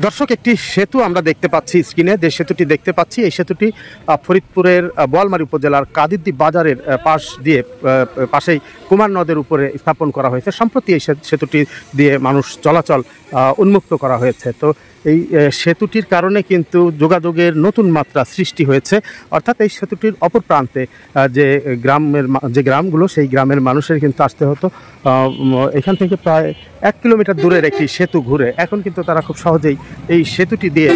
দর্শক, একটি সেতু আমরা দেখতে পাচ্ছি স্ক্রিনে। যে সেতুটি দেখতে পাচ্ছি, এই সেতুটি ফরিদপুরের বোয়ালমারী উপজেলার কাদিরদি বাজারের পাশেই কুমার নদের উপরে স্থাপন করা হয়েছে। সম্প্রতি এই সেতুটি দিয়ে মানুষ চলাচল উন্মুক্ত করা হয়েছে। তো এই সেতুটির কারণে কিন্তু যোগাযোগের নতুন মাত্রা সৃষ্টি হয়েছে। অর্থাৎ এই সেতুটির অপর প্রান্তে যে গ্রামগুলো, সেই গ্রামের মানুষের কিন্তু আসতে হতো এখান থেকে প্রায় 1 কিলোমিটার দূরের একটি সেতু ঘুরে। এখন কিন্তু তারা খুব সহজেই এই সেতুটি দিয়ে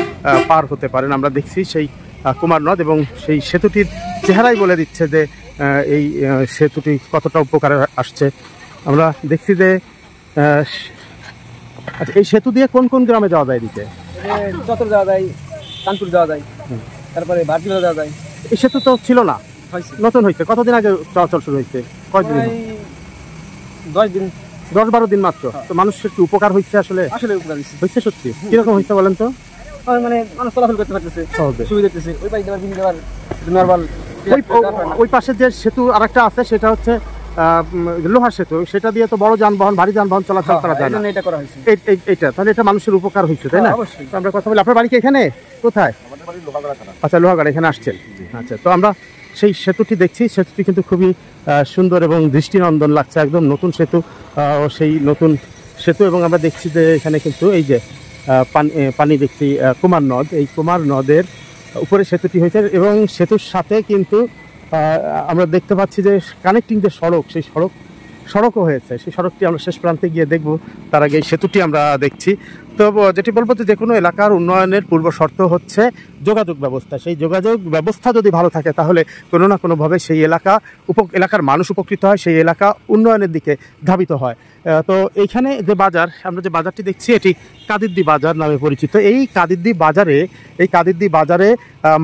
পার হতে পারেন। আমরা দেখছি সেই কুমার নদ, এবং সেই সেতুটির চেহারাই বলে দিচ্ছে যে এই সেতুটি কতটা উপকারে আসছে। আমরা দেখছি যে আচ্ছা, এই সেতু দিয়ে কোন কোন গ্রামে যাওয়া যায়? দিতে চতর যাওয়া যায়, কানপুর যাওয়া যায়, তারপরে ভাটিয়া যাওয়া যায়। এই সেতু তো ছিল না, নতুন হয়েছে। কতদিন আগে চলাচল শুরু হয়েছে? কয়দিন? 10-12 দিন মাত্র। তো মানুষের কি উপকার হয়েছে? আসলে উপকার হয়েছে। সত্যি কিরকম হয়েছে বলেন তো? মানে মানুষ চলাচল করতে পারতেছে, সুবিধা হচ্ছে। ওই পাশে নরমাল ওই পাশে যে সেতু আরেকটা আছে, সেটা হচ্ছে লোহার সেতু। সেটা দিয়ে তো বড় যানবাহন, ভারী যানবাহন চলাচল করা যায় না। এটা করা হয়েছে এইটা, তাহলে এটা মানুষের উপকার হয়েছে, তাই না? আমরা কথা বলি। আপনার বাড়ি কি এখানে? কোথায়? আচ্ছা, লোহাগাড়া। এখানে আসছেন? আচ্ছা, তো আমরা সেই সেতুটি দেখছি। সেতুটি কিন্তু খুবই সুন্দর এবং দৃষ্টিনন্দন লাগছে, একদম নতুন সেতু। সেই নতুন সেতু, এবং আমরা দেখছি যে এখানে কিন্তু এই যে পানি দেখছি, কুমার নদ। এই কুমার নদের উপরে সেতুটি হয়েছে, এবং সেতুর সাথে কিন্তু আমরা দেখতে পাচ্ছি যে কানেক্টিং যে সড়ক, সেই সড়কও হয়েছে। সেই সড়কটি আমরা শেষ প্রান্তে গিয়ে দেখব। তার আগে এই সেতুটি আমরা দেখছি। তো যেটি বলবো, যে কোনো এলাকার উন্নয়নের পূর্ব শর্ত হচ্ছে যোগাযোগ ব্যবস্থা। সেই যোগাযোগ ব্যবস্থা যদি ভালো থাকে, তাহলে কোনো না কোনোভাবে সেই এলাকার মানুষ উপকৃত হয়, সেই এলাকা উন্নয়নের দিকে ধাবিত হয়। তো এইখানে যে বাজার, আমরা যে বাজারটি দেখছি, এটি কাদিরদি বাজার নামে পরিচিত। এই কাদিরদি বাজারে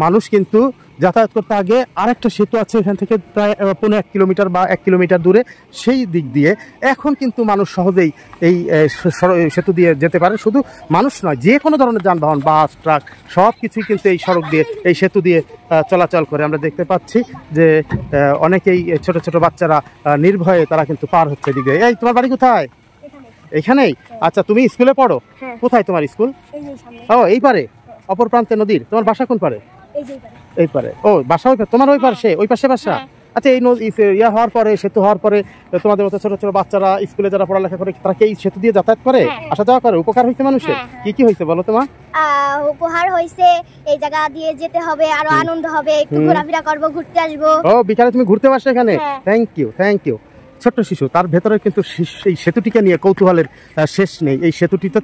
মানুষ কিন্তু যাতায়াত করতে আগে আরেকটা সেতু আছে এখান থেকে প্রায় 1 কিলোমিটার বা 1 কিলোমিটার দূরে, সেই দিক দিয়ে এখন কিন্তু মানুষ সহজেই এই সেতু দিয়ে যেতে পারে। শুধু মানুষ নয়, যে কোনো ধরনের যানবাহন, বাস, ট্রাক, সব কিছুই কিন্তু এই সড়ক দিয়ে, এই সেতু দিয়ে চলাচল করে। আমরা দেখতে পাচ্ছি যে অনেকেই ছোট ছোট বাচ্চারা নির্ভয়ে তারা কিন্তু পার হচ্ছে দিকে। এই, তোমার বাড়ি কোথায়? এখানেই? আচ্ছা, তুমি স্কুলে পড়ো? কোথায় তোমার স্কুল? ও, এই পারে, অপর প্রান্তে নদীর। তোমার বাসা কোন পারে? এই পারে। ও, বাসা ওই পারে, তোমার ওই পাশে, ওই পাশে বাসা। আচ্ছা, এই হওয়ার পরে, সেতু হওয়ার পরে তোমাদের মতো ছোট ছোট বাচ্চারা স্কুলে যারা পড়ালেখা করে, তারা কি এই সেতু দিয়ে যাতায়াত করে, আসা যাওয়া করে? উপকার হয়েছে মানুষের? কি কি হয়েছে বলো তোমার? উপহার হয়েছে, এই জায়গা দিয়ে যেতে হবে, আরো আনন্দ হবে, একটু ঘোরাফেরা করবো, ঘুরতে আসবো। ও, বিকালে তুমি ঘুরতে আসছো এখানে? Thank you. ছোট্ট শিশু, তার ভেতরে কিন্তু এই সেতুটিকে নিয়ে কৌতূহলের শেষ নেই। এই সেতুটিতে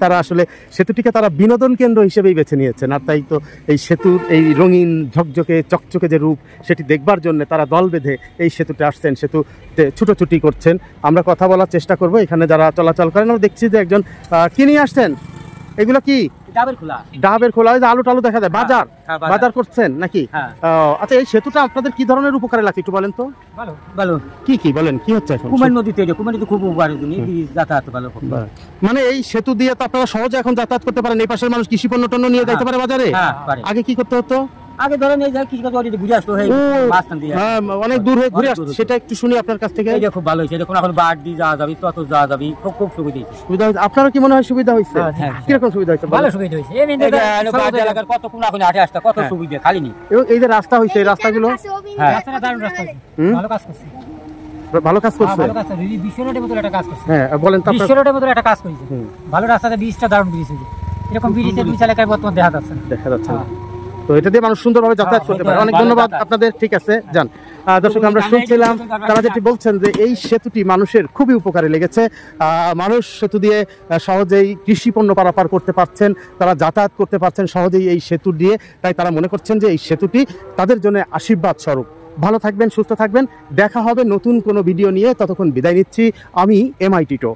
সেতুটিকে তারা বিনোদন কেন্দ্র হিসেবেই বেছে নিয়েছেন। আর তাই তো এই সেতুর এই রঙিন চকচকে যে রূপ, সেটি দেখবার জন্য তারা দল বেঁধে এই সেতুতে আসছেন, সেতুতে ছুটোছুটি করছেন। আমরা কথা বলার চেষ্টা করব এখানে যারা চলাচল করেন। আমরা দেখছি যে একজন কি নিয়ে আসছেন? এগুলো কি? ডাবের খোলা। ওই যে আলু টালু দেখা যায়। বাজার করছেন নাকি? আচ্ছা, এই সেতুটা আপনাদের কি ধরনের উপকারে লাগছে একটু বলেন তো? ভালো। কি বলেন, কি হচ্ছে এখন? কুমার নদীতে খুব উপকার, যাতায়াত ভালো। মানে এই সেতু দিয়ে তো আপনারা সহজে এখন যাতায়াত করতে পারেন। এই পাশের মানুষ কৃষি পণ্য টন্য নিয়ে যাইতে পারে বাজারে। আগে কি করতে হতো? আগে ধরেন এই যে কৃষি ঘুরে আসতো, অনেক দূর হয়ে ঘুরে আসতো। সেটা একটু শুনি আপনার কাছ থেকে। এটা খুব ভালো হয়েছে। এখন বাট দিয়ে যাওয়া যাবে, তত যাওয়া যাবে, খুব সুবিধা হয়েছে। আপনারা কি মনে হয় সুবিধা হয়েছে? কিরকম সুবিধা হয়েছে? ভালো সুবিধা হয়েছে। এলাকার কত কোন আসতে কত সুবিধা, খালি নি। এবং এই যে রাস্তা হয়েছে, এই রাস্তাগুলো রাস্তাটা দারুণ রাস্তা, ভালো কাজ করছে। হ্যাঁ, বলেন তো। 20 রোডের মতো একটা কাজ করেছে, ভালো। রাস্তাতে ব্রিজটা দারুণ ব্রিজ হয়েছে। এরকম ব্রিজের 2 এলাকায় বর্তমানে দেখা যাচ্ছে। তো এটা দিয়ে মানুষ সুন্দরভাবে যাতায়াত করতে পারে। অনেক ধন্যবাদ আপনাদের। ঠিক আছে, যান। দর্শক, আমরা শুনছিলাম তারা যেটি বলছেন যে এই সেতুটি মানুষের খুবই উপকারে লেগেছে। মানুষ সেতু দিয়ে সহজেই কৃষি পণ্য পারাপার করতে পারছেন, তারা যাতায়াত করতে পারছেন সহজেই এই সেতু দিয়ে। তাই তারা মনে করছেন যে এই সেতুটি তাদের জন্য আশীর্বাদ স্বরূপ। ভালো থাকবেন, সুস্থ থাকবেন। দেখা হবে নতুন কোনো ভিডিও নিয়ে। ততক্ষণ বিদায় নিচ্ছি। আমি MI টিটো।